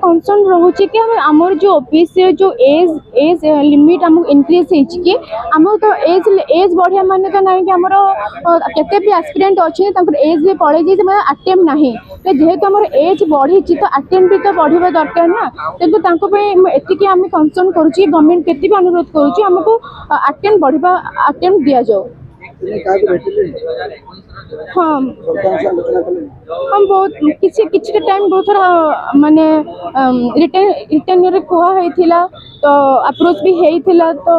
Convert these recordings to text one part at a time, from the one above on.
Concern रोचे कि आमर जो ओबीसी जो एज लिमिट आम इनक्रीज कि आम तो एज बढ़िया माने तो ना कि आमर केते भी एस्पिरेंट अच्छे एज भी पड़े जाए अटेम्प्ट ना जेहेतु आम एज बढ़ी तो अटेम्प्ट भी तो बढ़ा दरकार ना तेणु एति आम कंसर्न करुँच गवर्नमेंट के भी अनुरोध करुँच आमको अटेम्प्ट बढ़ा अटेम्प्ट दि जाओ। हाँ हम बहुत किसी टाइम बहुत थोड़ा माने रिटर्न कहला तो अप्रोच भी होता तो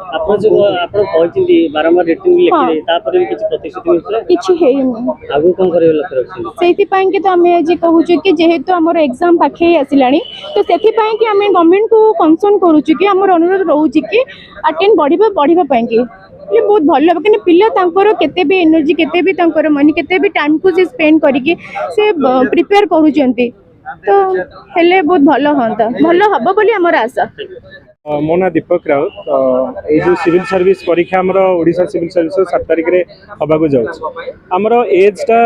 आपण जो आपण कहचिंदी बारंबार रेटिंग लिखिले तापर भी किछ प्रतिशत मिलला किछ हेइनी आगु कोन करे लक्ष्य रखछिन सेति पई कि तो हमें जे कहूछु कि जेहेतु हमर एग्जाम पाखे आसिलानी तो सेति पई कि हमें गवर्नमेंट को कंसर्न करूछु कि हमर अनुरोध रहउछि कि अटेंड बढ़िबा पई कि ये बहुत भल हम कि पिला तांकर केते भी एनर्जी केते भी तांकर मनी केते भी टाइम को से स्पेंड करिके से प्रिपेयर करूचंती तो हेले बहुत भल होंता भल हबो बोली हमर आशा। मो ना दीपक राउत ये जो सिविल सर्विस परीक्षा आमर ओडिशा सिविल सर्विस 7 तारिख में हवाक जाऊँ आमर एजटा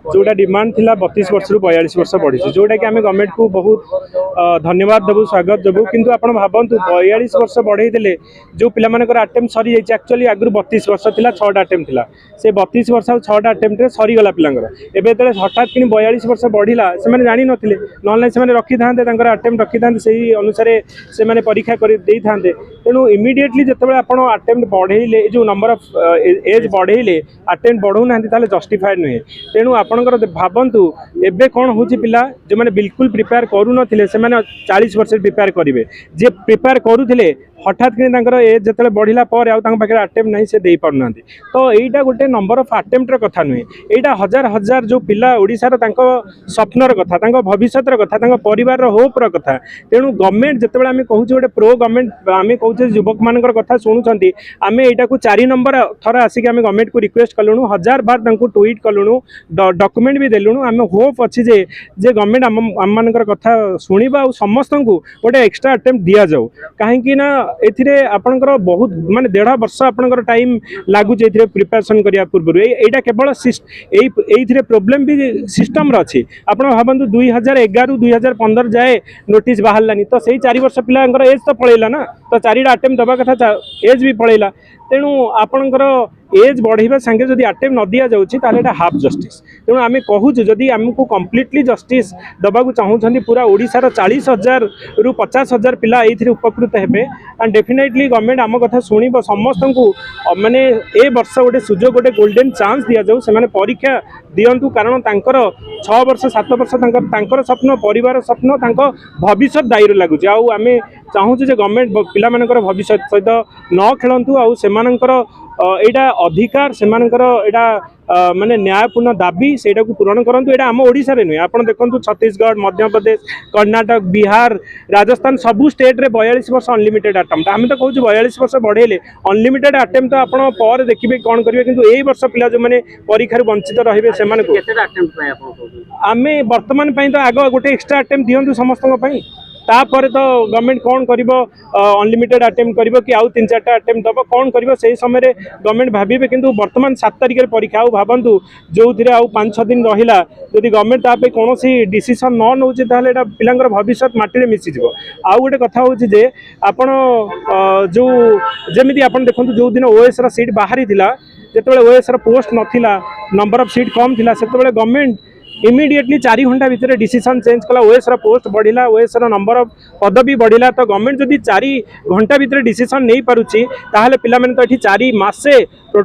जोटा डिमांड थिला 32 वर्ष रु 42 वर्ष बढ़ी जोटा कि आम गवर्नमेंट को बहुत धन्यवाद देवु स्वागत देवु किंतु आपण भावतु 42 वर्ष बढ़ई देले जो पिलामानकर अटेम्प्ट सरी जाइए एक्चुअली आगु 32 वर्ष थिला 6टा अटेम्प्ट थिला से 32 वर्ष और 6टा अटेम्प्ट सरीगला पिलांकर एबे तले हठात कि 42 वर्ष बढ़िला से जानी नथिले नॉन से रखी था अटेम्प्ट रखी था से अनुसार से परीक्षा कर तेणु इमिडिएटली जिते आप अटेम्प्ट बढ़ेले जो नंबर ऑफ एज बढ़ेले अटेम्प्ट बढ़ाऊना जस्टिफाइड नुहे तेणु आपंकर भावतु एबे कौन हो पिला जो मैंने बिल्कुल प्रिपेयर करूँ से 40 वर्ष प्रिपेयर करेंगे जे प्रिपेयर करूले हठात कि एज जो बढ़ला पाखे अटेम्प्ट नहीं से दे पारना तो यहीटा गोटे नंबर ऑफ अटेम्प्टर कथा नुहे यहाँ हजार हजार जो पिला ओडिशार स्वप्नर कथा भविष्यर कथा परिवार होपर कथा तेणु गवर्नमेंट जिते आम कहूँ गोटे प्रो गवर्नमेंट आम कहूँ युवक मान कथा शुणुंट आम यहाँ को 4 नंबर थर आसिक आम गवर्नमेंट को रिक्वेस्ट कलुणु 1000 बार ट्वीट कलुणु डॉक्यूमेंट भी देलुणु आम होप अच्छी जे गवर्नमेंट आम मान कथा शुणा और समस्त को गोटे एक्स्ट्रा अटेम्प्ट दि जाऊ कहीं एथिरे आपनकर बहुत माने 1.5 वर्ष आपनकर टाइम लागुचे एथिरे प्रिपरेशन करिया पूर्व एटा केवल एथिरे प्रॉब्लम भी सिस्टम रे अछि आपण भाबंतु 2011 2015 जाए नोटिस बाहरलानी तो सही 4 वर्ष पिलांकर एज तो पळेला ना तो 4टा अटेम्प्ट दबा कथा एज भी पळेला तेणु आपनकर एज बढ़ा सांगे जदि अटेम्प्ट न दि जाऊँगी हाफ जस्टिस तेणु आम कहूँ जदि आमको कम्प्लीटली जस्टिस दबा चाहूँ पूरा ओडिशार 40,000 रु 50,000 पिला ये उपकृत हेबे एंड डेफिनेटली गवर्नमेंट आम कथा शुणव समस्त को माने ए वर्ष गोटे सुजोग गोटे गोल्डन चांस दि जाऊ से परीक्षा दिंतु कारण तांकर 6 वर्ष 7 वर्ष तांकर स्वप्न परिवार स्वप्न भविष्य दायी लगुच आम चाहूँ जे गवर्नमेंट पिला भविष्य सहित न खेलतु आउ सेमानंकर एटा अधिकार सेमानंकर एटा माने न्यायपूर्ण दाबी सेटा को पूरण करंतु एटा आम ओडिसा रे नुहे आपण देखंतु छत्तीसगढ़ मध्य प्रदेश कर्नाटक बिहार राजस्थान सबू स्टेट रे 42 वर्ष अनलिमिटेड अटेम्प्ट आम तो कहूँ 42 वर्ष बढ़ेले अनलिमिटेड अटेम्प्ट तो आपण पर देखिए कौन करेंगे किंतु एई वर्ष पिला जो माने परीक्षा वंचित रहिबे सेमान को आम वर्तमान तो आग गोटे एक्स्ट्रा अटेम्प्ट दियंतु समस्त तापर तो गवर्नमेंट कौन कर अनलिमिटेड अटेम्प्ट कर कि आउ 3-4टा अटेम्प्ट दब कौन कर से समय गवर्नमेंट भावे किंतु वर्तमान 7 तारिख परीक्षा आउ भावतु जो थे आउ 5-6 दिन रहा जदि गवर्नमेंट ताप कौन डिसीजन न नौ पिलांकर भविष्य माटी मिसीज आउ गोटे कथा हूँ जे आपण जो जमी आप देखो जो दिन ओएस सीट बाहरी जो ओएस पोस्ट नाला नंबर ऑफ सीट कम थी से गवर्नमेंट इमिडिएटली 4 घंटा भितर डिसीजन चेंज कला ओएस पोस्ट बढ़िला ओएस नंबर ऑफ पदवी बढ़िला तो गवर्नमेंट जदि 4 घंटा भितर डिसीजन नहीं पारुची ताहले पिला माने तो एठी 4 मासे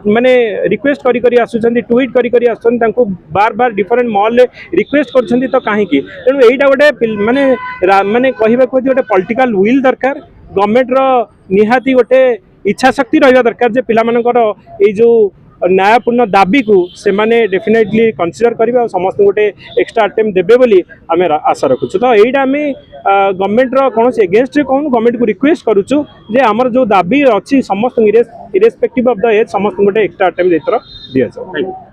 माने रिक्वेस्ट करी करी आसुचंदी ट्वीट करी करी आसुचंदी तांको बार बार डिफरेंट मॉल रिक्वेस्ट करछंदी तो काहे की तेणु एटा गोटे माने माने कहिबा को गोटे पॉलिटिकल विल दरकार गवर्नमेंट रो निहाती गोटे इच्छा शक्ति रहिबा दरकार जे पिला मानकर ए जो न्यायपूर्ण दाबी को से माने डेफिनेटली कंसीडर करेंगे और समस्त गोटे एक्स्ट्रा अटेम्प्ट देवे बोली आम आशा रखुचु तो यहीटा आम गवर्नमेंट कौन एगेन्स्ट कहूँ गवर्नमेंट को रिक्वेस्ट करुचु जे आमर जो दाबी अच्छी समस्त इरेस्पेक्टिव ऑफ द एज समस्त गोटे एक्स्ट्रा अटेम्प्ट दि जाए।